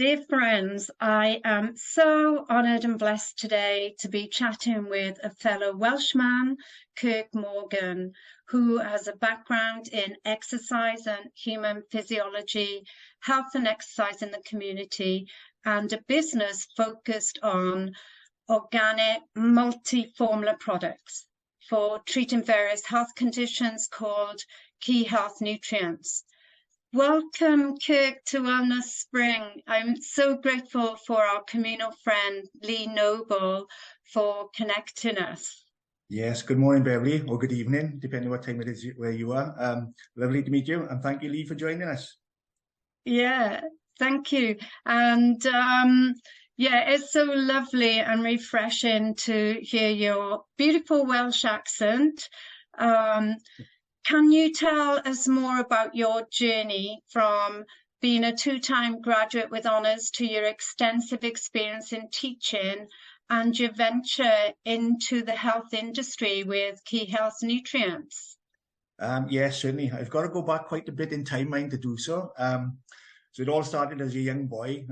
Dear friends, I am so honoured and blessed today to be chatting with a fellow Welshman, Kirk Morgan, who has a background in exercise and human physiology, health and exercise in the community, and a business focused on organic multi-formula products for treating various health conditions called key health nutrients. Welcome, Kirk, to Wellness Spring. I'm so grateful for our communal friend, Lee Noble, for connecting us. Yes, good morning, Beverly, or good evening, depending what time it is where you are. Lovely to meet you, and thank you, Lee, for joining us. Yeah, thank you. And yeah, it's so lovely and refreshing to hear your beautiful Welsh accent. Can you tell us more about your journey from being a two-time graduate with honours to your extensive experience in teaching and your venture into the health industry with key health nutrients? Yes, certainly. I've got to go back quite a bit in time, mind, to do so. So it all started as a young boy,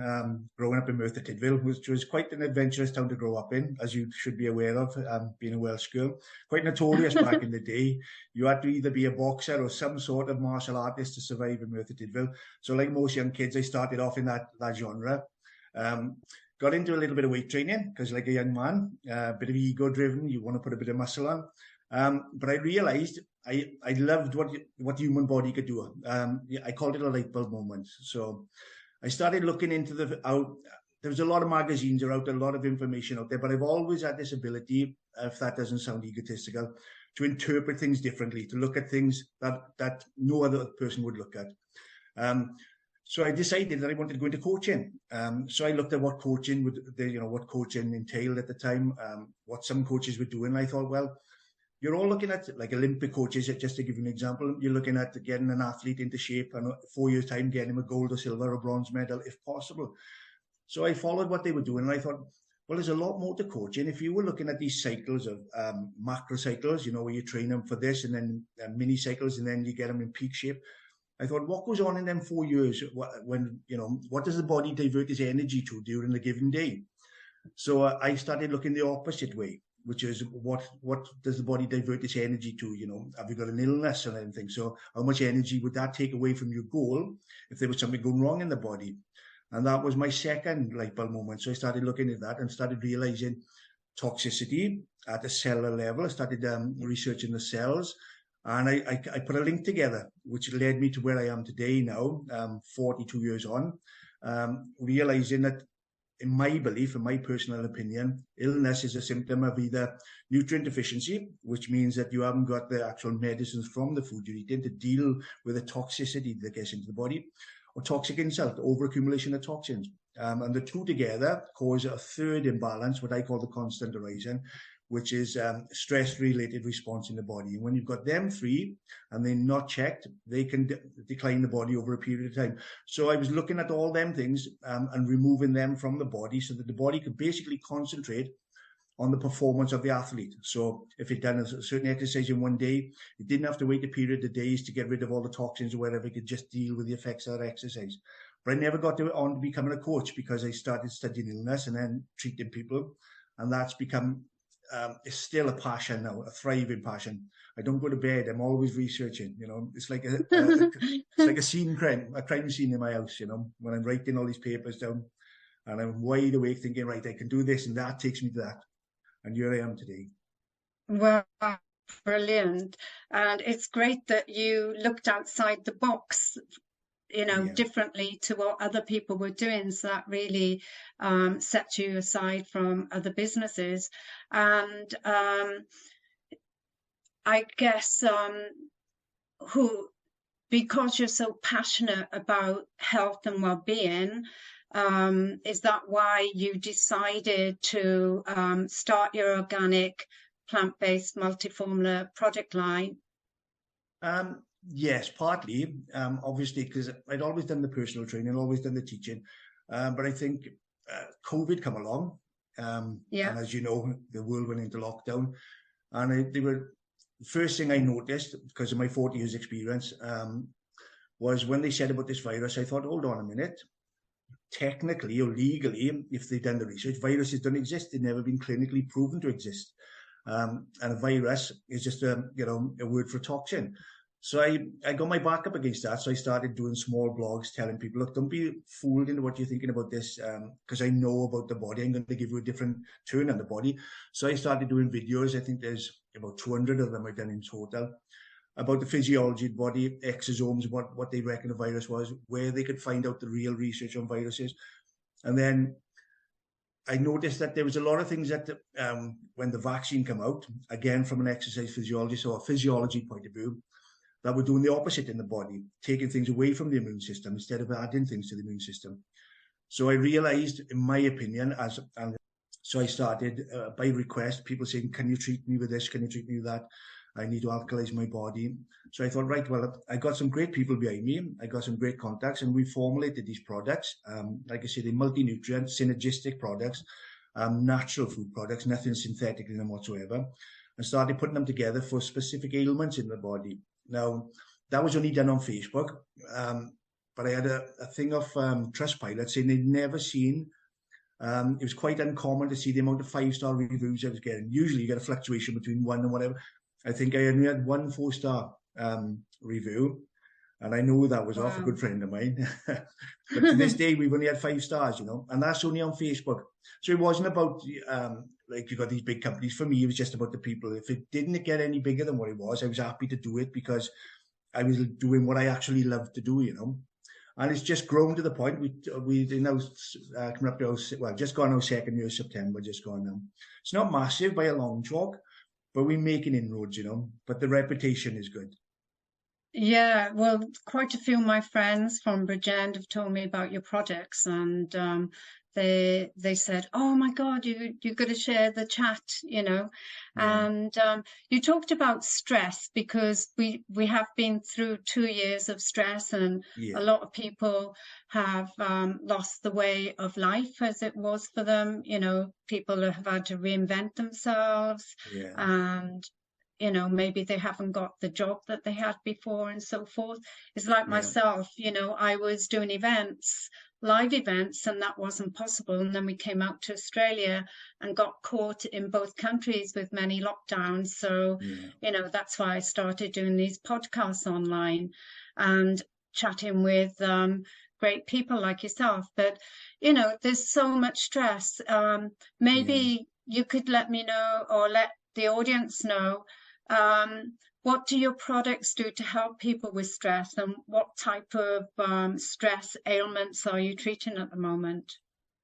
growing up in Merthyr Tydfil, which was quite an adventurous town to grow up in, as you should be aware of, being a Welsh girl. Quite notorious back in the day. You had to either be a boxer or some sort of martial artist to survive in Merthyr Tydfil. So like most young kids, I started off in that genre. Got into a little bit of weight training, because like a young man, a bit of ego-driven, you want to put a bit of muscle on. But I realised I loved what the human body could do. I called it a light bulb moment. So I started looking into there's a lot of magazines are out there, a lot of information out there, but I've always had this ability, if that doesn't sound egotistical, to interpret things differently, to look at things that no other person would look at. So I decided that I wanted to go into coaching. So I looked at what coaching what coaching entailed at the time, what some coaches were doing. And I thought, well, you're all looking at like Olympic coaches, just to give you an example. You're looking at getting an athlete into shape and 4 years' time, getting him a gold or silver or bronze medal, if possible. So I followed what they were doing, and I thought, well, there's a lot more to coaching. If you were looking at these cycles of macro cycles, where you train them for this, and then mini cycles, and then you get them in peak shape. I thought, what goes on in them 4 years? What does the body divert its energy to during a given day? So I started looking the opposite way, which is what does the body divert its energy to? Have you got an illness or anything? So how much energy would that take away from your goal if there was something going wrong in the body? And that was my second light bulb moment. So I started looking at that and started realizing toxicity at a cellular level. I started researching the cells, and I put a link together, which led me to where I am today now, 42 years on, realizing that, in my belief, in my personal opinion, illness is a symptom of either nutrient deficiency, which means that you haven't got the actual medicines from the food you're eating to deal with the toxicity that gets into the body, or toxic insult, overaccumulation of toxins. And the two together cause a third imbalance, what I call the constant arising, which is stress-related response in the body. And when you've got them three and they're not checked, they can decline the body over a period of time. So I was looking at all them things and removing them from the body so that the body could basically concentrate on the performance of the athlete. So if it done a certain exercise in one day, it didn't have to wait a period of days to get rid of all the toxins or whatever. It could just deal with the effects of that exercise. But I never got on to becoming a coach, because I started studying illness and then treating people. And that's become, it's still a passion now, a thriving passion. I don't go to bed. I'm always researching, it's like it's like a crime scene in my house, when I'm writing all these papers down and I'm wide awake thinking, right, I can do this, and that takes me to that. And here I am today. Wow, brilliant. And it's great that you looked outside the box, differently to what other people were doing. So that really set you aside from other businesses. And I guess because you're so passionate about health and well-being, is that why you decided to start your organic plant-based multi-formula product line? Yes, partly, obviously, because I'd always done the personal training, always done the teaching. But I think COVID come along. And as you know, the world went into lockdown. And the first thing I noticed, because of my 40 years experience, was when they said about this virus, I thought, hold on a minute. technically or legally, if they've done the research, viruses don't exist. They've never been clinically proven to exist. And a virus is just a word for a toxin. So I got my back up against that. So I started doing small blogs telling people, look, don't be fooled into what you're thinking about this, because I know about the body. I'm going to give you a different turn on the body. So I started doing videos. I think there's about 200 of them I've done in total, about the physiology of the body, exosomes, what they reckon a virus was, where they could find out the real research on viruses. And then I noticed that there was a lot of things that when the vaccine came out, again, from an exercise physiologist or a physiology point of view, that were doing the opposite in the body, taking things away from the immune system instead of adding things to the immune system. So I realized, in my opinion, so I started by request, people saying, can you treat me with this? Can you treat me with that? I need to alkalize my body. So I thought, right, well, I got some great people behind me. I got some great contacts, and we formulated these products. Like I said, they're multi-nutrient, synergistic products, natural food products, nothing synthetic in them whatsoever, and started putting them together for specific ailments in the body. Now, that was only done on Facebook, but I had a thing of Trustpilot saying they'd never seen. It was quite uncommon to see the amount of 5-star reviews I was getting. Usually you get a fluctuation between 1 and whatever. I think I only had 1 4-star review, and I know that was off a good friend of mine. But to this day, we've only had 5 stars, and that's only on Facebook. So it wasn't about like you got these big companies. For me, it was just about the people. If it didn't get any bigger than what it was, I was happy to do it because I was doing what I actually loved to do, And it's just grown to the point we now coming up to just gone our second year, September, just gone now. It's not massive by a long chalk, but we're making inroads, But the reputation is good. Yeah, well, quite a few of my friends from Bridgend have told me about your projects, and they said, "Oh my God, you got to share the chat," Yeah. And you talked about stress because we have been through 2 years of stress, and a lot of people have lost the way of life as it was for them. People have had to reinvent themselves, and maybe they haven't got the job that they had before and so forth. It's like myself, I was doing live events, and that wasn't possible. And then we came out to Australia and got caught in both countries with many lockdowns. So, that's why I started doing these podcasts online and chatting with great people like yourself. But, there's so much stress. Maybe you could let me know, or let the audience know, what do your products do to help people with stress, and what type of stress ailments are you treating at the moment?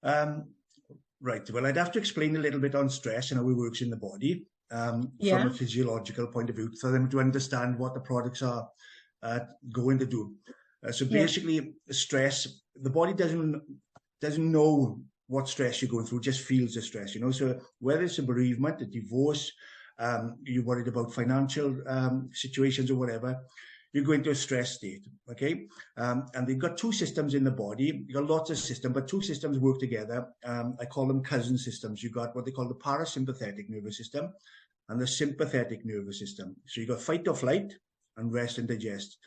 Right. Well, I'd have to explain a little bit on stress and how it works in the body from a physiological point of view for them to understand what the products are going to do. So basically, stress, the body doesn't know what stress you're going through, just feels the stress, So whether it's a bereavement, a divorce, you're worried about financial situations or whatever, you go into a stress state, okay? And they've got 2 systems in the body. You've got lots of systems, but 2 systems work together. I call them cousin systems. You've got what they call the parasympathetic nervous system and the sympathetic nervous system. So you've got fight or flight and rest and digest.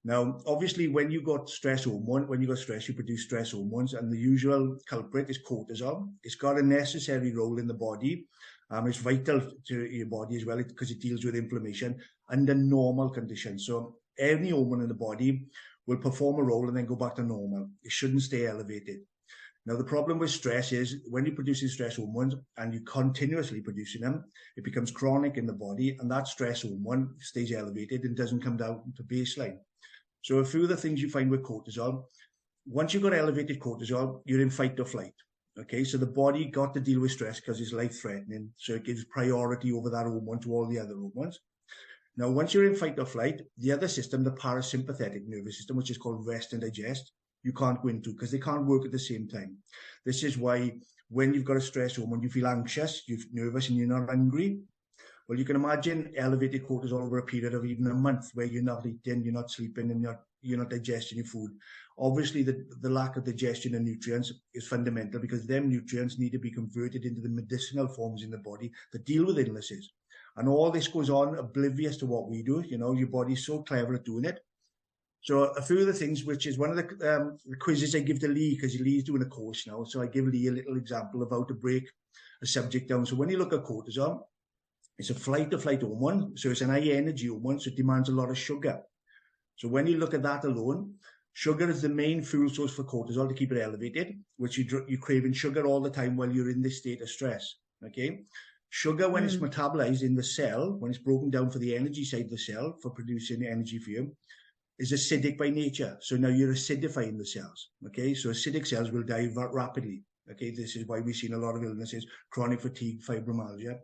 Now, obviously, when you got stress hormone, when you got stress, you produce stress hormones, and the usual culprit is cortisol. It's got a necessary role in the body. It's vital to your body as well because it deals with inflammation under normal conditions. So any hormone in the body will perform a role and then go back to normal. It shouldn't stay elevated. Now, the problem with stress is when you're producing stress hormones and you're continuously producing them, it becomes chronic in the body, and that stress hormone stays elevated and doesn't come down to baseline. So a few of the things you find with cortisol, once you've got elevated cortisol, you're in fight or flight. Okay, so the body got to deal with stress because it's life-threatening, so it gives priority over that hormone to all the other hormones. Now, once you're in fight or flight, the other system, the parasympathetic nervous system, which is called rest and digest, you can't go into because they can't work at the same time. This is why when you've got a stress hormone, you feel anxious, you're nervous, and you're not hungry. Well, you can imagine elevated cortisol over a period of even a month where you're not eating, you're not sleeping, and you're not digesting your food. Obviously, the lack of digestion of nutrients is fundamental because them nutrients need to be converted into the medicinal forms in the body that deal with illnesses. And all this goes on oblivious to what we do. Your body's so clever at doing it. So a few of the things, which is one of the quizzes I give to Lee, because Lee's doing a course now. So I give Lee a little example of how to break a subject down. So when you look at cortisol, it's a flight-to-flight hormone. So it's an high energy hormone. So it demands a lot of sugar. So when you look at that alone, sugar is the main fuel source for cortisol to keep it elevated, which you're craving sugar all the time while you're in this state of stress. Okay. Sugar, when it's metabolized in the cell, when it's broken down for the energy side of the cell for producing energy for you, is acidic by nature. So now you're acidifying the cells. Okay. So acidic cells will die rapidly. Okay. This is why we've seen a lot of illnesses, chronic fatigue, fibromyalgia,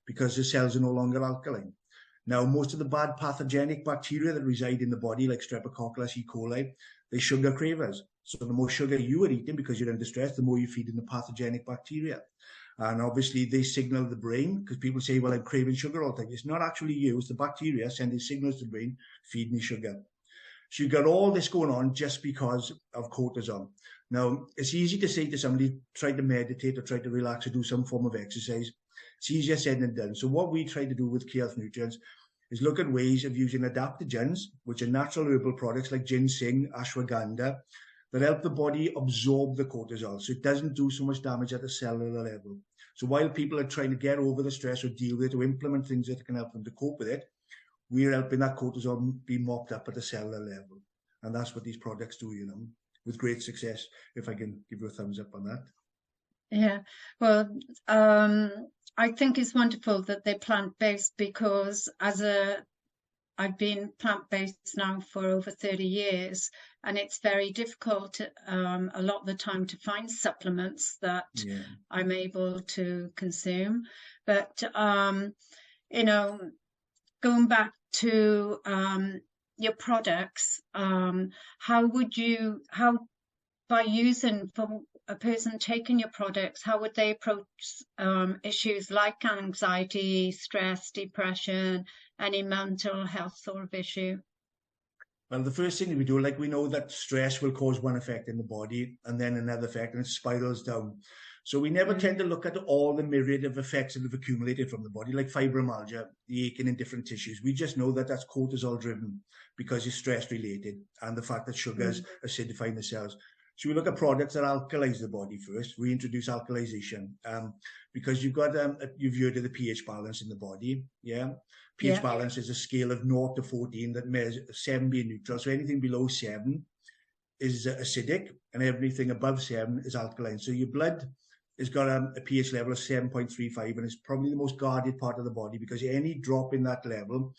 because the cells are no longer alkaline. Now, most of the bad pathogenic bacteria that reside in the body, like Streptococcus, E. coli, they're sugar cravers. So the more sugar you are eating because you're under stress, the more you're feeding the pathogenic bacteria. And obviously they signal the brain, because people say, well, I'm craving sugar all the time. It's not actually you, it's the bacteria sending signals to the brain, feed me sugar. So you've got all this going on just because of cortisol. Now, it's easy to say to somebody, try to meditate or try to relax or do some form of exercise. It's easier said than done. So what we try to do with Key Health Nutrients is look at ways of using adaptogens, which are natural herbal products like ginseng, ashwagandha, that help the body absorb the cortisol, so it doesn't do so much damage at the cellular level. So while people are trying to get over the stress or deal with it or implement things that can help them to cope with it, we're helping that cortisol be mopped up at the cellular level. And that's what these products do, you know, with great success, if I can give you a thumbs up on that. Yeah, well, I think it's wonderful that they're plant-based, because I've been plant-based now for over 30 years, and it's very difficult a lot of the time to find supplements that I'm able to consume. But, you know, going back to your products, how by using, for a person taking your products, how would they approach issues like anxiety, stress, depression, any mental health sort of issue? Well, the first thing we do, like, we know that stress will cause one effect in the body and then another effect, and it spirals down. So we never tend to look at all the myriad of effects that have accumulated from the body, like fibromyalgia, the aching in different tissues. We just know that that's cortisol driven because it's stress related, and the fact that sugars acidifying the cells. So we look at products that alkalize the body first. We introduce alkalization because you've got, you've heard of the pH balance in the body. Yeah. pH balance is a scale of 0 to 14 that measures 7 being neutral. So anything below 7 is acidic and everything above 7 is alkaline. So your blood has got a pH level of 7.35, and it's probably the most guarded part of the body, because any drop in that level,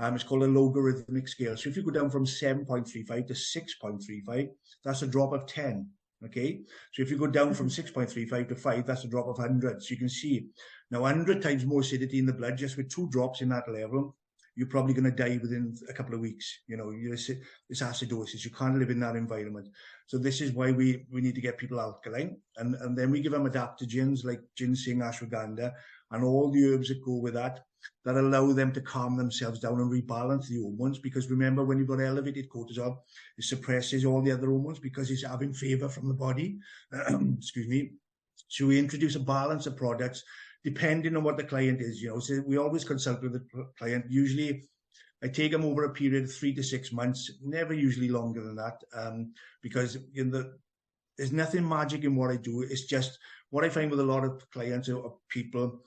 it's called a logarithmic scale. So if you go down from 7.35 to 6.35, that's a drop of 10. Okay. So if you go down from 6.35 to 5, that's a drop of 100. So you can see now 100 times more acidity in the blood, just with 2 drops in that level, you're probably going to die within a couple of weeks. You know, it's acidosis. You can't live in that environment. So this is why we need to get people alkaline. And then we give them adaptogens like ginseng, ashwagandha, and all the herbs that go with that allow them to calm themselves down and rebalance the hormones. Because remember, when you've got elevated cortisol, it suppresses all the other hormones because it's having favor from the body. Excuse me. So we introduce a balance of products depending on what the client is, you know. So we always consult with the client. Usually I take them over a period of 3 to 6 months, never usually longer than that, because there's nothing magic in what I do. It's just what I find with a lot of clients or people,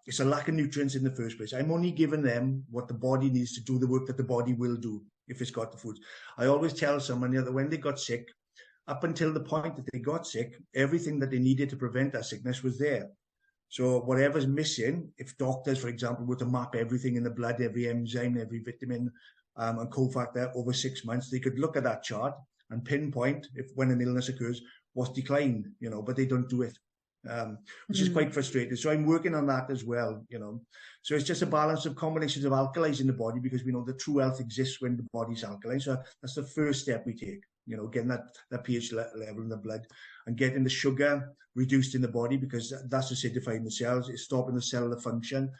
it's a lack of nutrients in the first place. I'm only giving them what the body needs to do the work that the body will do if it's got the food. I always tell someone that when they got sick, up until the point that they got sick, everything that they needed to prevent that sickness was there. So whatever's missing, if doctors, for example, were to map everything in the blood, every enzyme, every vitamin and cofactor over 6 months, they could look at that chart and pinpoint if when an illness occurs, what's declined, you know, but they don't do it, which is quite frustrating. So I'm working on that as well, you know. So it's just a balance of combinations of alkalizing the body, because we know the true health exists when the body's alkaline. So that's the first step we take, you know, getting that pH level in the blood and getting the sugar reduced in the body, because that's acidifying the cells. It's stopping the cellular function,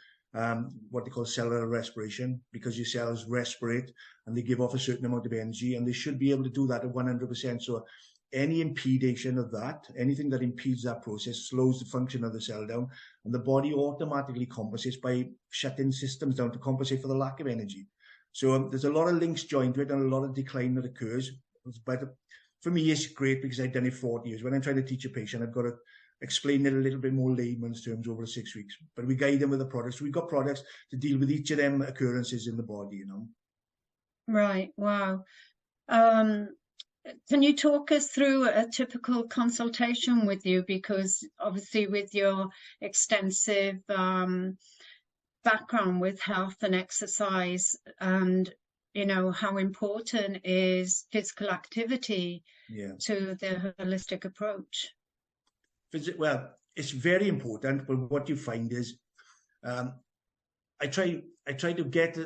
what they call cellular respiration, because your cells respirate and they give off a certain amount of energy, and they should be able to do that at 100%. So any impedation of that, anything that impedes that process, slows the function of the cell down, and the body automatically compensates by shutting systems down to compensate for the lack of energy. So there's a lot of links joined to it and a lot of decline that occurs. But for me, it's great because I've done it 40 years. When I'm trying to teach a patient, I've got to explain it a little bit more layman's terms over 6 weeks. But we guide them with the products. We've got products to deal with each of them occurrences in the body, you know. Right. Wow. Can you talk us through a typical consultation with you? Because obviously with your extensive background with health and exercise, and you know how important is physical activity to the holistic approach. Well, it's very important, but what you find is I try to get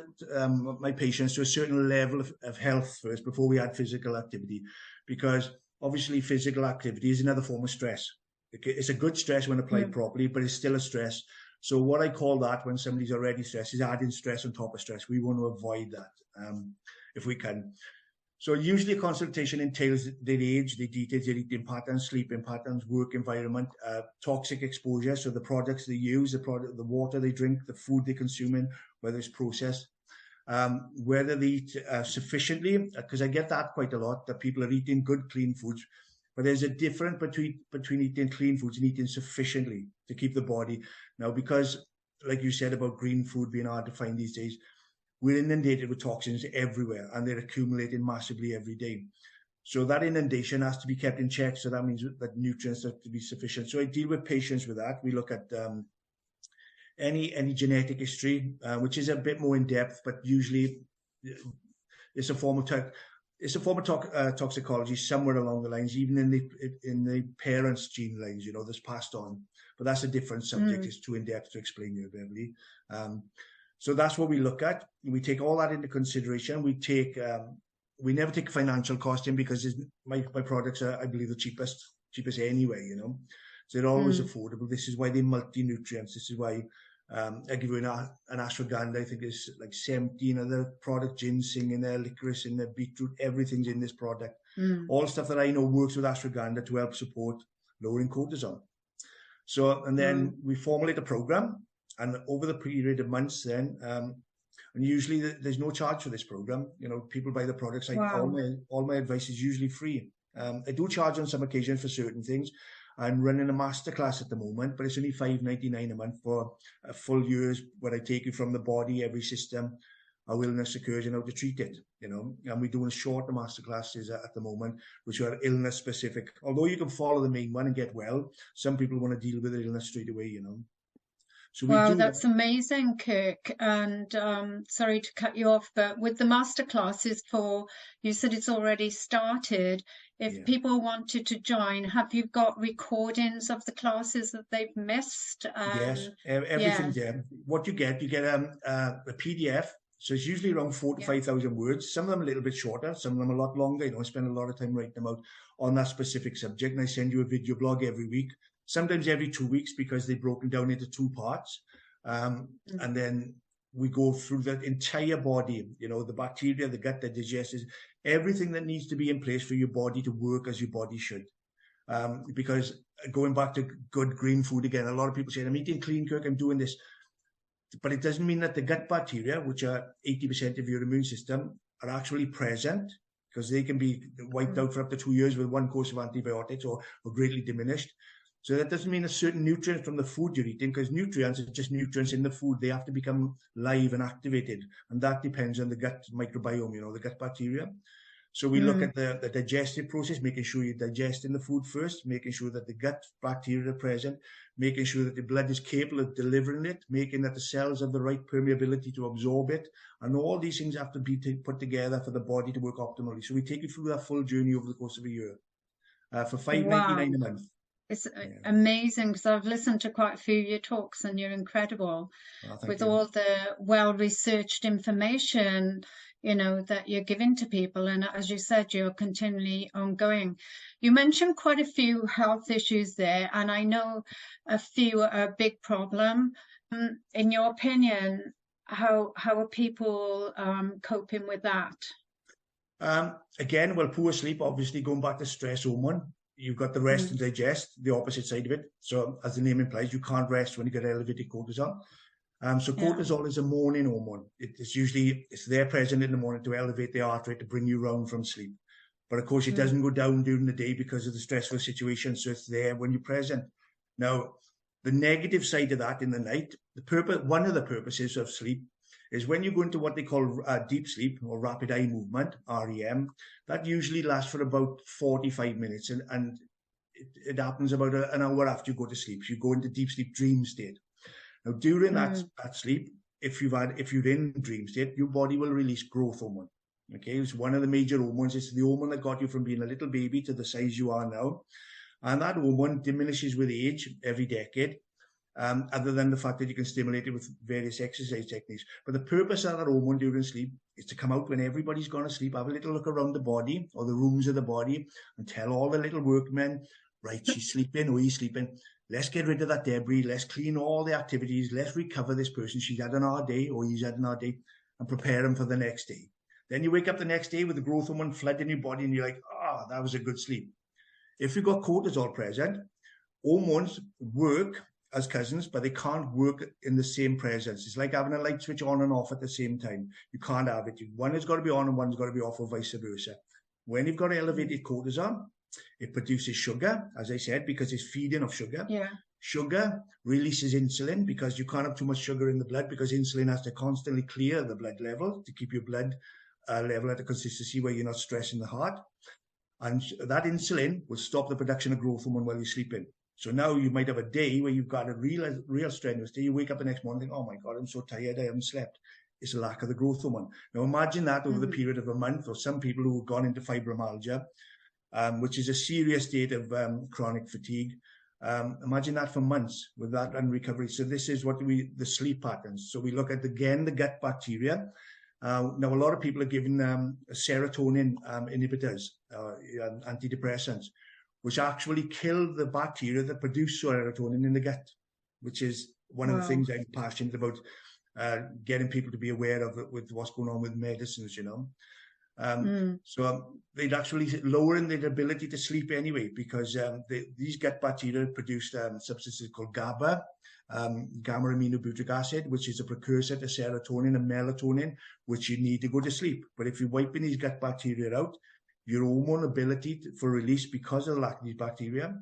my patients to a certain level of health first before we add physical activity, because obviously physical activity is another form of stress. It's a good stress when applied properly, but it's still a stress. So what I call that, when somebody's already stressed, is adding stress on top of stress. We want to avoid that if we can. So usually a consultation entails their age, their details, their eating patterns, sleeping patterns, work environment, toxic exposure. So the products they use, the water they drink, the food they consume in, whether it's processed, whether they eat sufficiently, because I get that quite a lot, that people are eating good, clean foods. But there's a difference between eating clean foods and eating sufficiently to keep the body. Now, because like you said about green food being hard to find these days, we're inundated with toxins everywhere and they're accumulating massively every day. So that inundation has to be kept in check. So that means that nutrients have to be sufficient. So I deal with patients with that. We look at any genetic history, which is a bit more in depth, but usually it's a form of toxicology somewhere along the lines, even in the parents' gene lines, you know, that's passed on. But that's a different subject. It's too in depth to explain here, Beverly. So that's what we look at. We take all that into consideration. We never take financial cost in because my products are, I believe, the cheapest anyway, you know. So they're always affordable. This is why they're multi-nutrients. This is why I give you an ashwagandha. I think it's like 17 other product, ginseng in there, licorice in there, beetroot, everything's in this product. All stuff that I know works with ashwagandha to help support lowering cortisol. So, and then we formulate a program. And over the period of months then, and usually there's no charge for this program. You know, people buy the products. All my advice is usually free. I do charge on some occasions for certain things. I'm running a masterclass at the moment, but it's only $5.99 a month for a full year's where I take you from the body, every system, how illness occurs and how to treat it, you know. And we're doing shorter masterclasses at the moment, which are illness specific. Although you can follow the main one and get well, some people want to deal with the illness straight away, you know. So wow, that's amazing, Kirk. And sorry to cut you off, but with the masterclasses you said it's already started. If people wanted to join, have you got recordings of the classes that they've missed? Yes, everything's there. What you get a PDF. So it's usually around 4,000 to 5,000 words. Some of them a little bit shorter, some of them a lot longer. You know, I spend a lot of time writing them out on that specific subject. And I send you a video blog every week. Sometimes every 2 weeks because they're broken down into 2 parts. And then we go through the entire body, you know, the bacteria, the gut, the digestion, everything that needs to be in place for your body to work as your body should. Because going back to good green food again, a lot of people say, I'm eating clean, Kirk, I'm doing this. But it doesn't mean that the gut bacteria, which are 80% of your immune system, are actually present, because they can be wiped out for up to 2 years with 1 course of antibiotics or greatly diminished. So that doesn't mean a certain nutrient from the food you're eating, because nutrients are just nutrients in the food. They have to become live and activated. And that depends on the gut microbiome, you know, the gut bacteria. So we look at the digestive process, making sure you're digesting the food first, making sure that the gut bacteria are present, making sure that the blood is capable of delivering it, making that the cells have the right permeability to absorb it. And all these things have to be put together for the body to work optimally. So we take you through that full journey over the course of a year for $5.99 a month. It's amazing, because I've listened to quite a few of your talks and you're incredible with all the well-researched information, you know, that you're giving to people. And as you said, you're continually ongoing. You mentioned quite a few health issues there, and I know a few are a big problem. In your opinion, how are people coping with that? Again, well, poor sleep, obviously, going back to stress hormone. You've got the rest and digest, the opposite side of it. So as the name implies, you can't rest when you get elevated cortisol. So Yeah. cortisol is a morning hormone. It's there present in the morning to elevate the heart rate, to bring you round from sleep. But of course, it doesn't go down during the day because of the stressful situation. So it's there when you're present. Now, the negative side of that in the night, one of the purposes of sleep is when you go into what they call deep sleep or rapid eye movement, REM, that usually lasts for about 45 minutes. And it happens about an hour after you go to sleep. So you go into deep sleep dream state. Now, during that sleep, if you're in dream state, your body will release growth hormone. Okay, it's one of the major hormones. It's the hormone that got you from being a little baby to the size you are now. And that hormone diminishes with age every decade, other than the fact that you can stimulate it with various exercise techniques. But the purpose of that hormone during sleep is to come out when everybody's gone to sleep, have a little look around the body or the rooms of the body and tell all the little workmen, right, she's sleeping or he's sleeping. Let's get rid of that debris. Let's clean all the activities. Let's recover this person. She's had an hard day or he's had an hard day, and prepare him for the next day. Then you wake up the next day with the growth hormone flooding your body and you're like, that was a good sleep. If you've got cortisol present, hormones work as cousins, but they can't work in the same presence. It's like having a light switch on and off at the same time. You can't have it. One has got to be on and one's got to be off, or vice versa. When you've got elevated cortisol, it produces sugar, as I said, because it's feeding off sugar. Yeah. Sugar releases insulin because you can't have too much sugar in the blood, because insulin has to constantly clear the blood level to keep your blood level at a consistency where you're not stressing the heart. And that insulin will stop the production of growth hormone while you're sleeping. So now you might have a day where you've got a real strenuous day. You wake up the next morning and think, oh my God, I'm so tired, I haven't slept. It's a lack of the growth hormone. Now imagine that over the period of a month, or some people who have gone into fibromyalgia, which is a serious state of chronic fatigue. Imagine that for months with that unrecovery. So this is the sleep patterns. So we look at, again, the gut bacteria. Now, a lot of people are given serotonin inhibitors, antidepressants, which actually kill the bacteria that produce serotonin in the gut, which is one of the things I'm passionate about, getting people to be aware of it with what's going on with medicines, you know. So they'd actually lowering their ability to sleep anyway, because these gut bacteria produce substances called GABA, gamma aminobutyric acid, which is a precursor to serotonin and melatonin, which you need to go to sleep. But if you're wiping these gut bacteria out, your hormone ability for release, because of the lack of these bacteria,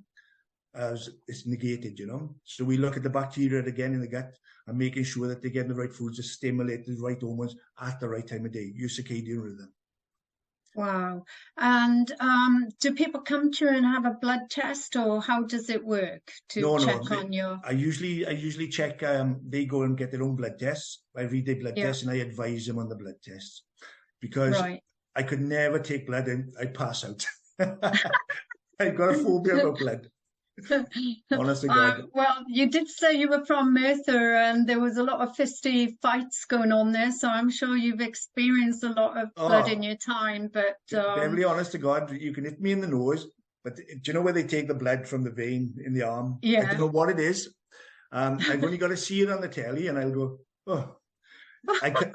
is negated, you know. So we look at the bacteria again in the gut and making sure that they're getting the right foods to stimulate the right hormones at the right time of day, your circadian rhythm. Wow. And do people come to you and have a blood test, or how does it work to check on your... I usually check, they go and get their own blood tests. I read their blood tests and I advise them on the blood tests, because I could never take blood and I'd pass out. I've got a phobia about blood. Honest to God. Well, you did say you were from Merthyr, and there was a lot of fisty fights going on there, so I'm sure you've experienced a lot of blood in your time. But Beverly, honest to God, you can hit me in the nose, but do you know where they take the blood from the vein in the arm? Yeah. I don't know what it is. I've only got to see it on the telly, and I'll go, oh.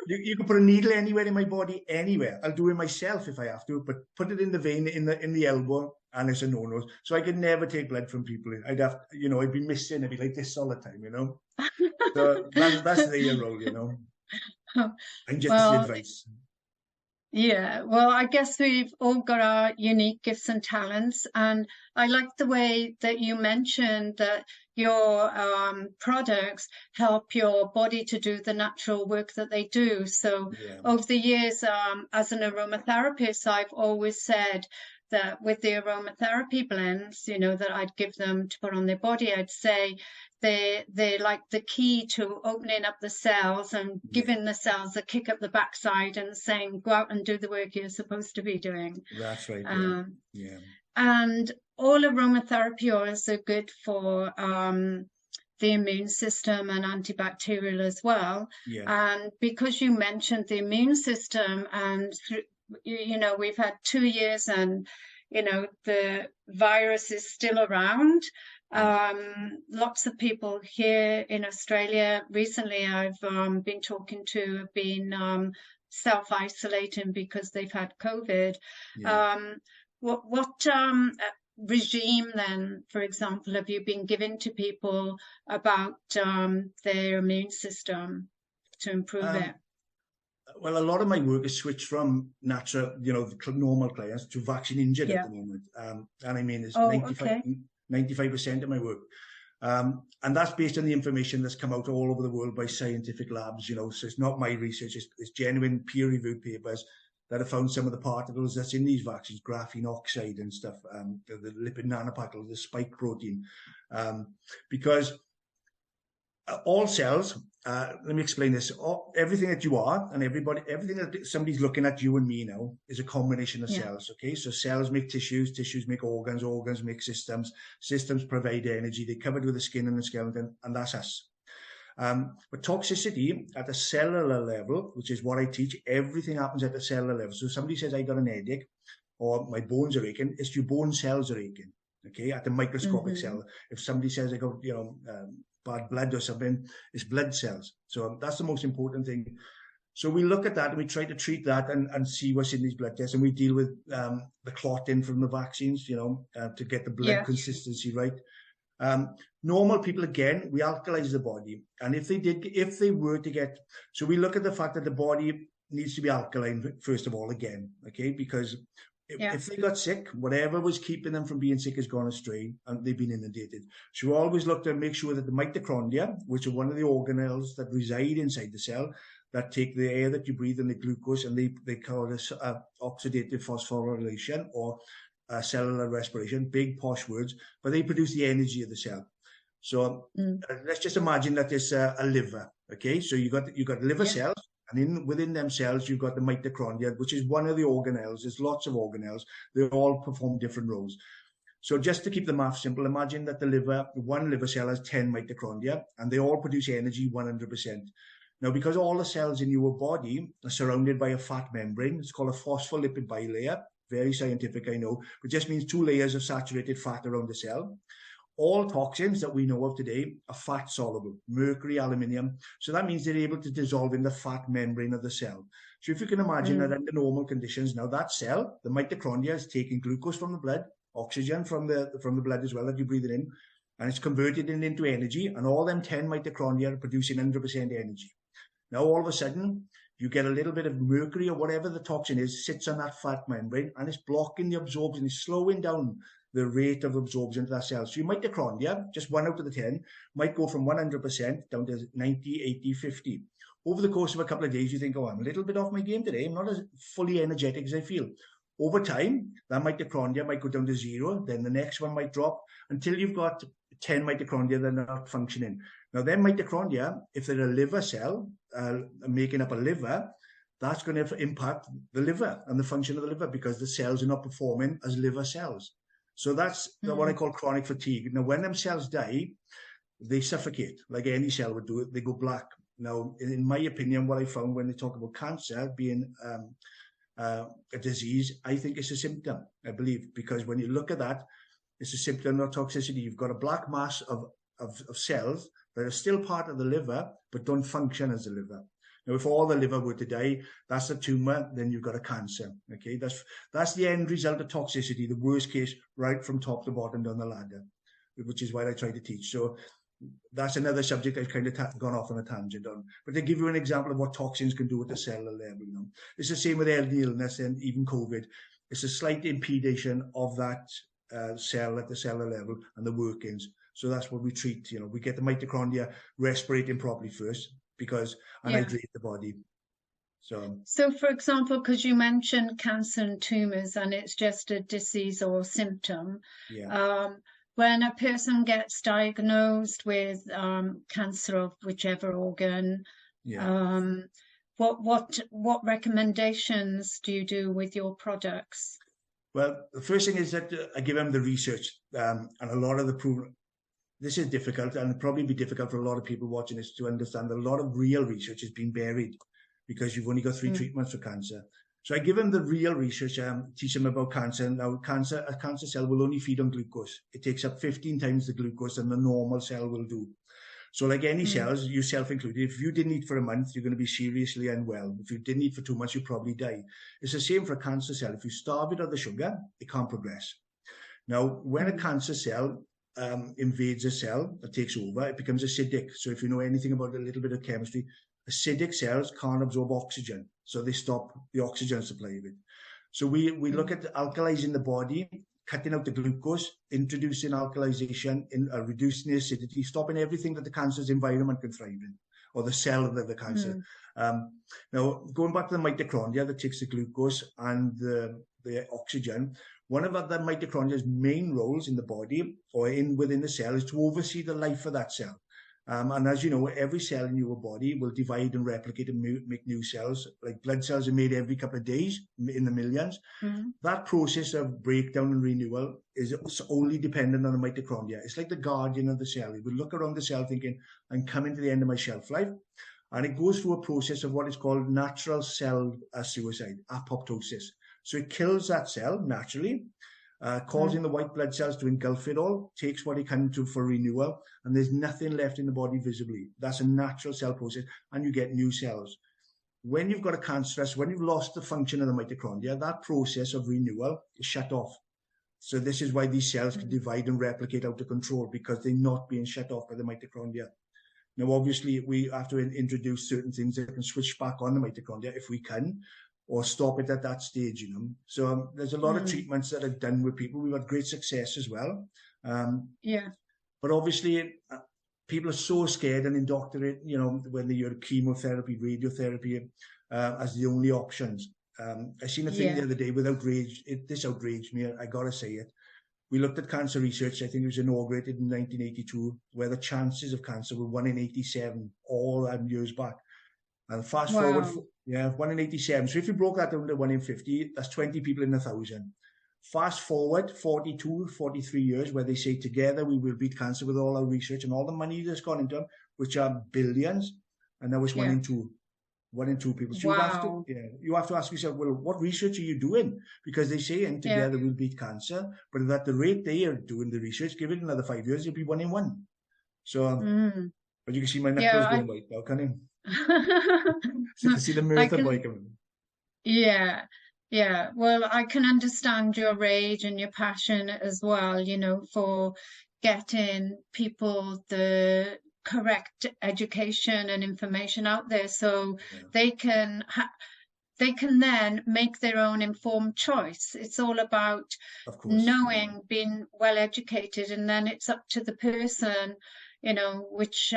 You can put a needle anywhere in my body, anywhere. I'll do it myself if I have to, but put it in the vein, in the elbow, and it's a no-no. So I could never take blood from people. I'd be missing. I'd be like this all the time, you know. So that's the role, you know. I'm just advice. Yeah, well, I guess we've all got our unique gifts and talents, and I like the way that you mentioned that your products help your body to do the natural work that they do. So over the years, as an aromatherapist, I've always said that with the aromatherapy blends, you know, that I'd give them to put on their body, I'd say they're like the key to opening up the cells and giving the cells a kick up the backside and saying, go out and do the work you're supposed to be doing. That's right. And all aromatherapy oils are good for the immune system and antibacterial as well. And because you mentioned the immune system, and you know, we've had 2 years and, you know, the virus is still around. Lots of people here in Australia recently I've been talking to have been self-isolating because they've had COVID. regime then, for example, have you been given to people about their immune system to improve it? Well, a lot of my work is switched from natural, normal clients to vaccine injured at Yeah. the moment. And I mean, it's Oh, 95% of my work. And that's based on the information that's come out all over the world by scientific labs, so it's not my research, it's genuine peer-reviewed papers that have found some of the particles that's in these vaccines, graphene oxide and stuff, the lipid nanoparticles, the spike protein, because all cells, let me explain this, everything that you are and everything that somebody's looking at you and me now is a combination of cells, okay? So cells make tissues, tissues make organs, organs make systems, systems provide energy, they're covered with the skin and the skeleton, and that's us. But toxicity at a cellular level, which is what I teach, everything happens at the cellular level. So if somebody says, I got an headache, or my bones are aching, it's your bone cells are aching, okay, at the microscopic cell. If somebody says, I got, bad blood or something, it's blood cells. So that's the most important thing. So we look at that and we try to treat that and see what's in these blood tests, and we deal with the clotting from the vaccines, to get the blood consistency right. Normal people, again, we alkalize the body, and if they were to get, so we look at the fact that the body needs to be alkaline first of all, again, okay, because if they got sick, whatever was keeping them from being sick has gone astray and they've been inundated. So we always look to make sure that the mitochondria, which are one of the organelles that reside inside the cell, that take the air that you breathe and the glucose, and they call this oxidative phosphorylation or cellular respiration, big posh words, but they produce the energy of the cell. So let's just imagine that there's a liver, okay? So you got liver cells, and within them cells, you've got the mitochondria, which is one of the organelles. There's lots of organelles. They all perform different roles. So just to keep the math simple, imagine that one liver cell has 10 mitochondria, and they all produce energy 100%. Now, because all the cells in your body are surrounded by a fat membrane, it's called a phospholipid bilayer, very scientific, I know, but just means 2 layers of saturated fat around the cell. All toxins that we know of today are fat soluble, mercury, aluminium. So that means they're able to dissolve in the fat membrane of the cell. So if you can imagine that under normal conditions, now that cell, the mitochondria, is taking glucose from the blood, oxygen from the blood as well that you breathe it in, and it's converted it into energy, and all them 10 mitochondria are producing 100% energy. Now all of a sudden, you get a little bit of mercury or whatever the toxin is, sits on that fat membrane, and it's blocking the absorption, it's slowing down the rate of absorption to that cell. So your mitochondria, just 1 out of the 10, might go from 100% down to 90, 80, 50. Over the course of a couple of days, you think, oh, I'm a little bit off my game today. I'm not as fully energetic as I feel. Over time, that mitochondria might go down to 0. Then the next one might drop until you've got 10 mitochondria that are not functioning. Now, then mitochondria, if they're a liver cell, making up a liver, that's going to impact the liver and the function of the liver because the cells are not performing as liver cells. So that's what I call chronic fatigue. Now, when them cells die, they suffocate like any cell would do. They go black. Now, in my opinion, what I found when they talk about cancer being a disease, I think it's a symptom, I believe, because when you look at that, it's a symptom of toxicity. You've got a black mass of cells that are still part of the liver, but don't function as the liver. Now, if all the liver were to die, that's a tumor, then you've got a cancer, okay? That's the end result of toxicity, the worst case, right from top to bottom down the ladder, which is what I try to teach. So that's another subject I've kind of gone off on a tangent on. But to give you an example of what toxins can do at the cellular level, it's the same with any illness and even COVID. It's a slight impedation of that cell at the cellular level and the workings. So that's what we treat. We get the mitochondria respirating properly first and hydrate the body. So for example, because you mentioned cancer and tumors and it's just a disease or symptom, when a person gets diagnosed with cancer of whichever organ, what recommendations do you do with your products? Well, the first thing is that I give them the research and a lot of the proof. This is difficult, and it'll probably be difficult for a lot of people watching this to understand that a lot of real research has been buried because you've only got 3 treatments for cancer. So I give them the real research, teach them about cancer. Now, a cancer cell will only feed on glucose. It takes up 15 times the glucose than the normal cell will do. So like any cells, yourself included, if you didn't eat for a month, you're going to be seriously unwell. If you didn't eat for 2 months, you'll probably die. It's the same for a cancer cell. If you starve it of the sugar, it can't progress. Now, when a cancer cell invades a cell, that takes over, it becomes acidic. So if you know anything about a little bit of chemistry, acidic cells can't absorb oxygen, so they stop the oxygen supply of it. So we look at alkalizing the body, cutting out the glucose, introducing alkalization, reducing the acidity, stopping everything that the cancer's environment can thrive in, or the cell of the cancer. Now, going back to the mitochondria that takes the glucose and the oxygen, one of the mitochondria's main roles in the body or within the cell is to oversee the life of that cell. And as you know, every cell in your body will divide and replicate and make new cells. Like blood cells are made every couple of days in the millions. That process of breakdown and renewal is only dependent on the mitochondria. It's like the guardian of the cell. It will look around the cell thinking, I'm coming to the end of my shelf life. And it goes through a process of what is called natural cell suicide, apoptosis. So it kills that cell naturally, causing the white blood cells to engulf it all, takes what it can to for renewal, and there's nothing left in the body visibly. That's a natural cell process, and you get new cells. When you've got a cancerous, when you've lost the function of the mitochondria, that process of renewal is shut off. So this is why these cells can divide and replicate out of control, because they're not being shut off by the mitochondria. Now, obviously, we have to introduce certain things that can switch back on the mitochondria if we can, or stop it at that stage, you know. So there's a lot of treatments that are done with people. We've had great success as well. But obviously, people are so scared and indoctrinate, you know, when they hear chemotherapy, radiotherapy as the only options. I seen a thing the other day with outrage. This outraged me. I got to say it. We looked at cancer research. I think it was inaugurated in 1982, where the chances of cancer were 1 in 87, all years back. And fast forward, 1 in 87. So if you broke that down to 1 in 50, that's 20 people in 1,000. Fast forward 42, 43 years, where they say together we will beat cancer with all our research and all the money that's gone into them, which are billions. And now it's 1 in 2. 1 in 2 people. So you have to ask yourself, well, what research are you doing? Because they say, and together we'll beat cancer, but at the rate they are doing the research, give it another 5 years, it'll be 1 in 1. So, but you can see my knuckles going white now, can't you? So you can see the mirth of like them. Yeah. Well, I can understand your rage and your passion as well, you know, for getting people the correct education and information out there, so they can then make their own informed choice. It's all about knowing, being well educated, and then it's up to the person, you know, which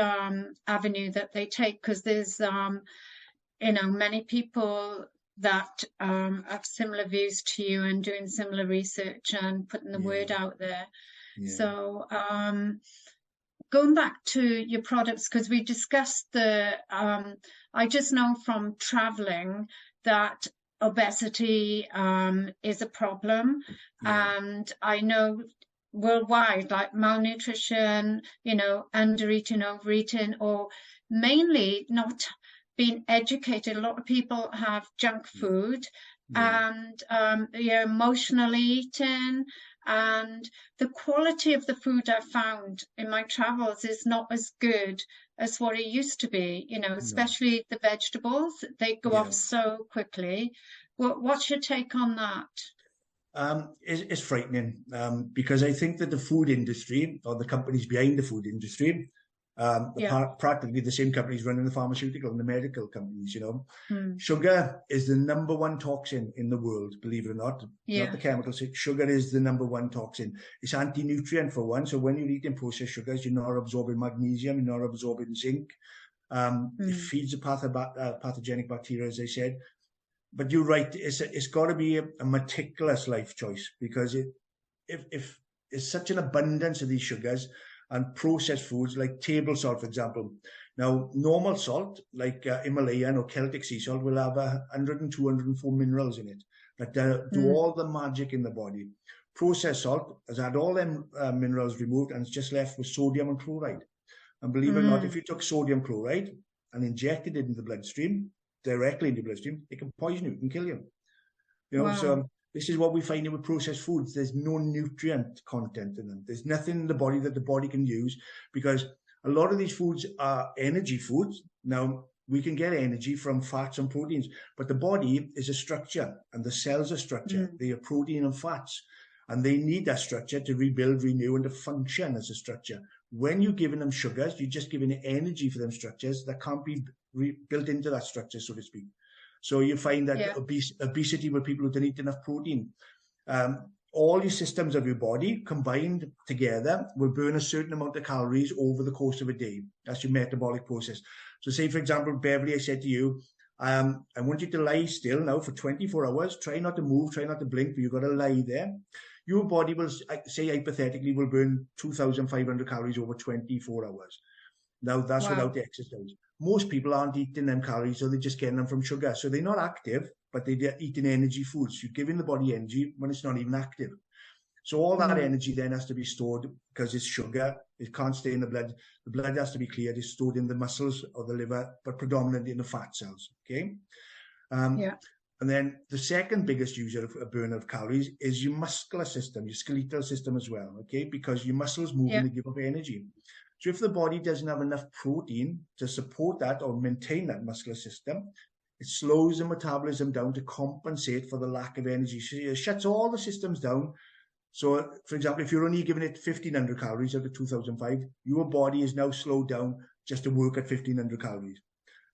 avenue that they take, because there's you know, many people that have similar views to you and doing similar research and putting the word out there. So going back to your products, because we discussed I just know from traveling that obesity is a problem, and I know worldwide, like malnutrition, you know, undereating, overeating, or mainly not being educated. A lot of people have junk food and emotional eating, and the quality of the food I've found in my travels is not as good as what it used to be, you know, especially the vegetables. They go off so quickly. What's your take on that? It's frightening, because I think that the food industry, or the companies behind the food industry, practically the same companies running the pharmaceutical and the medical companies, you know. Sugar is the #1 toxin in the world, believe it or not. Not the chemicals. Sugar is the #1 toxin. It's anti-nutrient for one. So when you're eating processed sugars, you're not absorbing magnesium, you're not absorbing zinc. It feeds the pathogenic bacteria, as I said. But you're right. It's got to be a meticulous life choice, because if it's such an abundance of these sugars and processed foods like table salt, for example. Now, normal salt, like Himalayan or Celtic sea salt, will have 102, 104 minerals in it that do all the magic in the body. Processed salt has had all them minerals removed, and it's just left with sodium and chloride. And believe it or not, if you took sodium chloride and injected it into the bloodstream, directly into the bloodstream, it can poison you, it can kill you. You know, so this is what we find with processed foods. There's no nutrient content in them. There's nothing in the body that the body can use, because a lot of these foods are energy foods. Now, we can get energy from fats and proteins, but the body is a structure and the cells are structure. They are protein and fats. And they need that structure to rebuild, renew, and to function as a structure. When you're giving them sugars, you're just giving energy for them structures that can't be built into that structure, so to speak. So you find that obesity with people who don't eat enough protein, all your systems of your body combined together will burn a certain amount of calories over the course of a day. That's your metabolic process. So say, for example, Beverly, I said to you, I want you to lie still now for 24 hours. Try not to move, try not to blink, but you've got to lie there. Your body will, say hypothetically, will burn 2,500 calories over 24 hours. Now, that's without exercise. Most people aren't eating them calories, so they're just getting them from sugar. So they're not active, but they're eating energy foods. You're giving the body energy when it's not even active. So all that energy then has to be stored because it's sugar. It can't stay in the blood. The blood has to be cleared. It's stored in the muscles or the liver, but predominantly in the fat cells. Okay. And then the second biggest user of a burn of calories is your muscular system, your skeletal system as well. Okay, because your muscles move and they give up energy. So if the body doesn't have enough protein to support that or maintain that muscular system, it slows the metabolism down to compensate for the lack of energy. So it shuts all the systems down. So, for example, if you're only giving it 1,500 calories out of 2,005, your body is now slowed down just to work at 1,500 calories.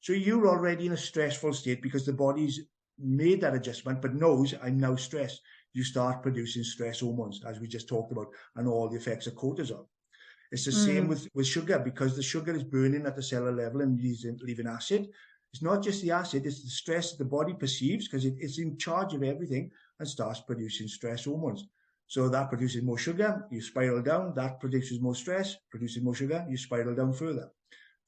So you're already in a stressful state because the body's made that adjustment, but knows I'm now stressed. You start producing stress hormones, as we just talked about, and all the effects of cortisol. It's the same with sugar, because the sugar is burning at the cellular level and leaving acid. It's not just the acid, it's the stress that the body perceives because it's in charge of everything and starts producing stress hormones. So that produces more sugar, you spiral down, that produces more stress, produces more sugar, you spiral down further.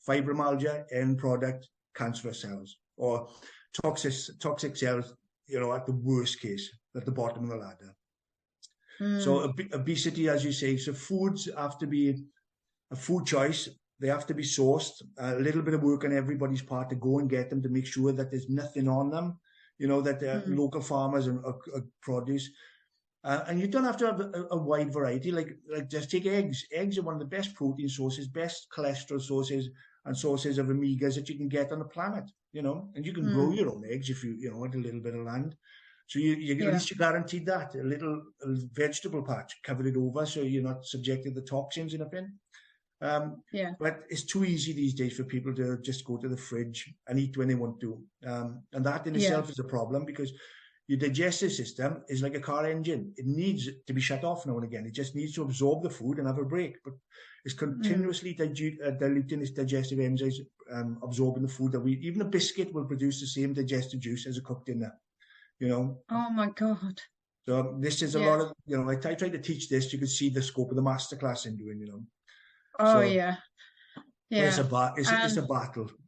Fibromyalgia, end product, cancerous cells, or toxic cells, at the worst case, at the bottom of the ladder. So obesity, as you say, so foods have to be a food choice. They have to be sourced. A little bit of work on everybody's part to go and get them, to make sure that there's nothing on them, that they're local farmers and produce. And you don't have to have a wide variety. Like just take eggs. Eggs are one of the best protein sources, best cholesterol sources, and sources of omegas that you can get on the planet. And you can grow your own eggs if you had a little bit of land. So at least you're guaranteed that. A little vegetable patch, cover it over so you're not subjected to the toxins in a bin. But it's too easy these days for people to just go to the fridge and eat when they want to. And that in itself is a problem, because your digestive system is like a car engine. It needs to be shut off now and again. It just needs to absorb the food and have a break. But it's continuously diluting its digestive enzymes, absorbing the food that we... Even a biscuit will produce the same digestive juice as a cooked dinner. Oh my God. So this is a lot of, I try to teach this. You can see the scope of the masterclass I'm doing, Oh, so, yeah. It's a battle.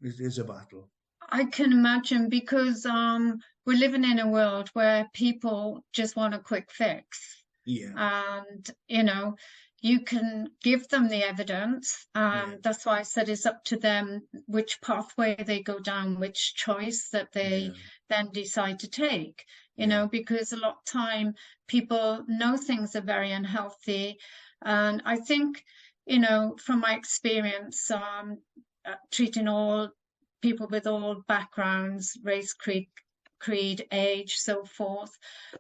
It is a battle. I can imagine, because we're living in a world where people just want a quick fix. Yeah. And, you can give them the evidence. That's why I said it's up to them which pathway they go down, which choice that they then decide to take, because a lot of time people know things are very unhealthy. And I think, from my experience, treating all people with all backgrounds, race, creed, age, so forth,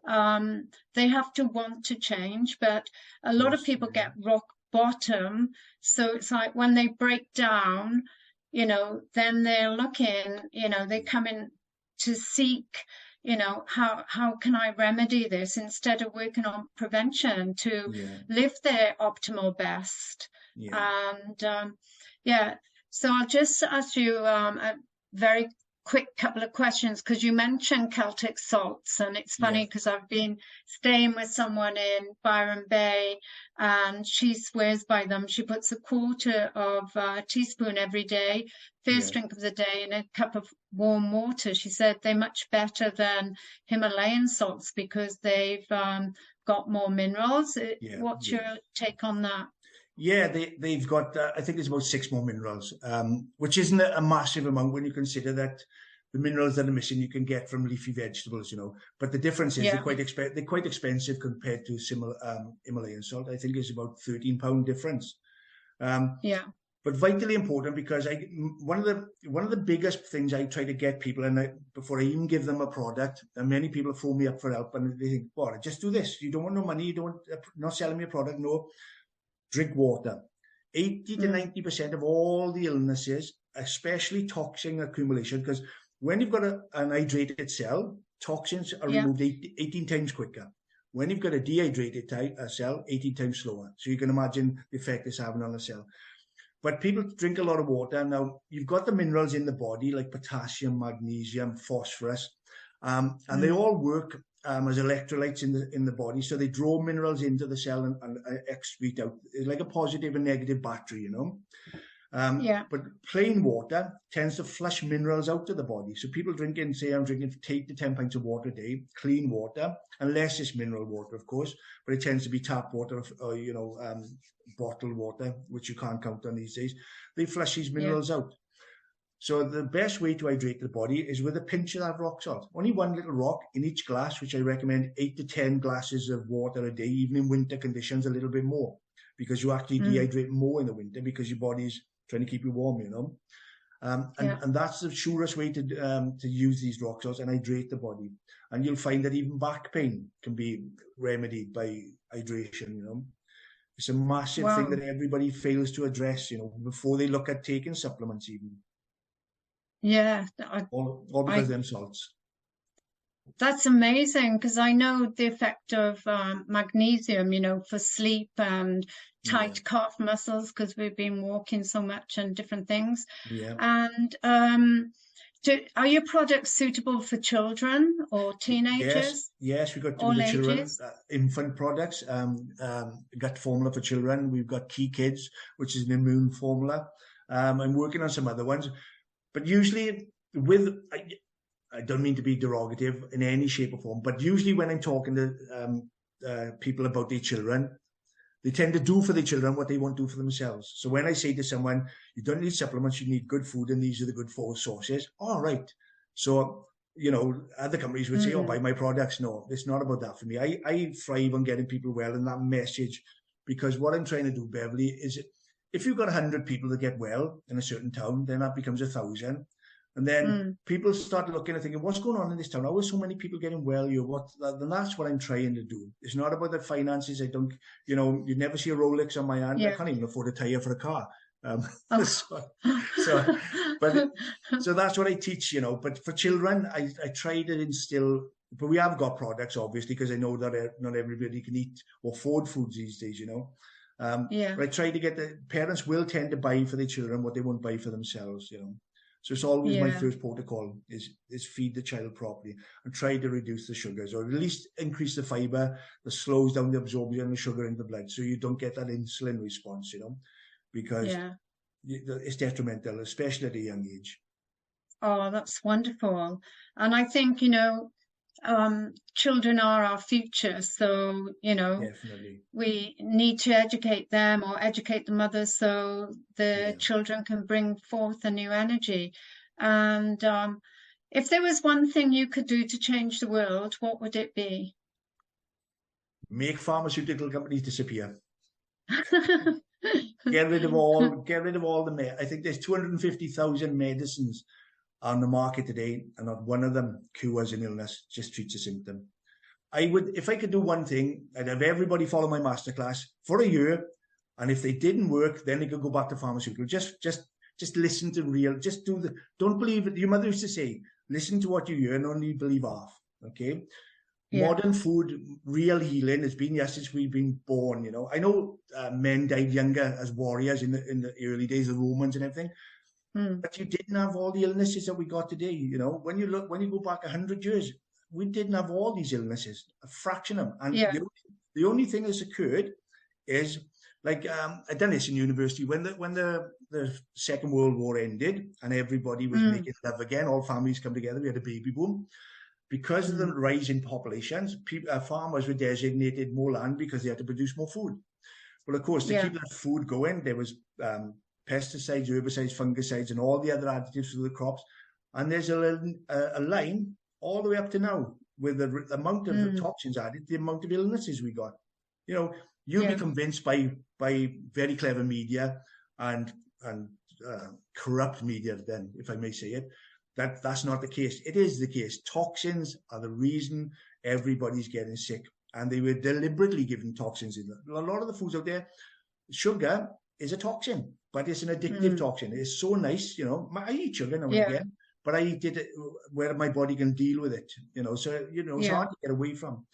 they have to want to change, but a lot of people get rock bottom. So it's like when they break down, then they're looking, they come in to seek, how can I remedy this, instead of working on prevention to live their optimal best. And so I'll just ask you a very quick couple of questions, because you mentioned Celtic salts, and it's funny because I've been staying with someone in Byron Bay, and she swears by them. She puts a quarter of a teaspoon every day, first drink of the day, in a cup of warm water. She said they're much better than Himalayan salts because they've got more minerals. What's your take on that? Yeah, they've got, I think it's about 6 more minerals, which isn't a massive amount when you consider that the minerals that are missing you can get from leafy vegetables, But the difference is they're quite expensive compared to similar Himalayan salt. I think it's about £13 difference. but vitally important, because one of the biggest things I try to get people, and before I even give them a product, and many people phone me up for help, and they think, "Well, just do this. You don't want no money. You don't not selling me a product. No, drink water." 80 to 90% of all the illnesses, especially toxin accumulation, because when you've got an hydrated cell, toxins are removed 18 times quicker. When you've got a dehydrated cell, 18 times slower. So you can imagine the effect it's having on the cell. But people drink a lot of water. Now, you've got the minerals in the body, like potassium, magnesium, phosphorus, and they all work as electrolytes in the body. So they draw minerals into the cell and excrete out. It's like a positive and negative battery, you know. But plain water tends to flush minerals out of the body. So people drinking, say, I'm drinking 8 to 10 pints of water a day, clean water, unless it's mineral water, of course, but it tends to be tap water or bottled water, which you can't count on these days. They flush these minerals out. So the best way to hydrate the body is with a pinch of that rock salt. Only one little rock in each glass, which I recommend 8 to 10 glasses of water a day, even in winter conditions, a little bit more, because you actually dehydrate more in the winter because your body's trying to keep you warm, you know. And that's the surest way to use these rock salts and hydrate the body. And you'll find that even back pain can be remedied by hydration, you know. It's a massive thing that everybody fails to address, you know, before they look at taking supplements even. Yeah. All because of them salts. That's amazing, because I know the effect of magnesium, you know, for sleep and tight calf muscles, because we've been walking so much and different things. Yeah. And are your products suitable for children or teenagers? Yes, we've got all the children, ages? Infant products. We've got formula for children. We've got Key Kids, which is an immune formula. I'm working on some other ones, but usually I don't mean to be derogative in any shape or form, but usually when I'm talking to people about their children, they tend to do for their children what they won't do for themselves. So when I say to someone, you don't need supplements, you need good food, and these are the good food sources. All right. So, you know, other companies would say, oh, buy my products. No, it's not about that for me. I thrive on getting people well in that message, because what I'm trying to do, Beverly, is if you've got 100 people that get well in a certain town, then that becomes 1,000. And then people start looking and thinking, what's going on in this town? How are so many people getting well here? And that's what I'm trying to do. It's not about the finances. I don't, you know, you never see a Rolex on my hand. I can't even afford a tire for a car. So that's what I teach, you know. But for children, I try to instill, but we have got products, obviously, because I know that not everybody can eat or afford foods these days, you know. But I try to get the parents will tend to buy for their children what they won't buy for themselves, you know. So it's always my first protocol is feed the child properly and try to reduce the sugars, or at least increase the fiber that slows down the absorption of the sugar in the blood, so you don't get that insulin response, you know, because it's detrimental, especially at a young age. Oh, that's wonderful. And I think, you know, children are our future, so you know, definitely we need to educate them or educate the mothers so the children can bring forth a new energy. And if there was one thing you could do to change the world, what would it be? Make pharmaceutical companies disappear. Get rid of all the I think there's 250,000 medicines on the market today, and not one of them cures an illness, just treats a symptom. I would, if I could do one thing, I'd have everybody follow my masterclass for a year, and if they didn't work, then they could go back to pharmaceutical. Just listen to don't believe it. Your mother used to say, listen to what you hear and only believe half. Okay. Modern food, real healing has been since we've been born. You know, I know men died younger as warriors in the early days, the Romans and everything. But you didn't have all the illnesses that we got today. You know, when you go back 100 years, we didn't have all these illnesses, a fraction of them. And the only thing that's occurred is, like, I done this in university, when the Second World War ended and everybody was making love again, all families come together, we had a baby boom. Because of the rise in populations, farmers were designated more land because they had to produce more food. Well, of course, to keep that food going, there was pesticides, herbicides, fungicides, and all the other additives to the crops. And there's a line all the way up to now with the amount of the toxins added, the amount of illnesses we got. You know, you'll be convinced by very clever media and corrupt media then, if I may say it. That's not the case. It is the case. Toxins are the reason everybody's getting sick, and they were deliberately given toxins in them. A lot of the foods out there, sugar is a toxin, but it's an addictive toxin. It's so nice, you know. I eat sugar now and again, but I eat it where my body can deal with it, you know. So, you know, it's hard to get away from.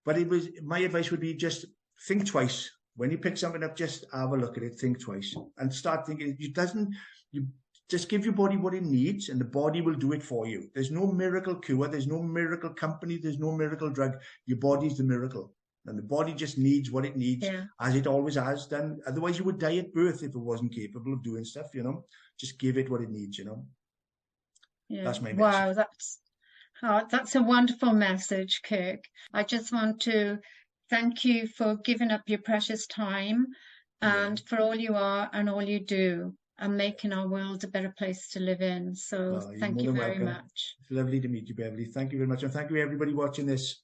But my advice would be just think twice. When you pick something up, just have a look at it, think twice, and start thinking. You just give your body what it needs, and the body will do it for you. There's no miracle cure. There's no miracle company. There's no miracle drug. Your body's the miracle. And the body just needs what it needs, as it always has done. Otherwise, you would die at birth if it wasn't capable of doing stuff, you know. Just give it what it needs, you know. Yeah. That's my Wow, message. that's a wonderful message, Kirk. I just want to thank you for giving up your precious time and for all you are and all you do, and making our world a better place to live in. So thank you very much. It's lovely to meet you, Beverly. Thank you very much. And thank you, everybody watching this.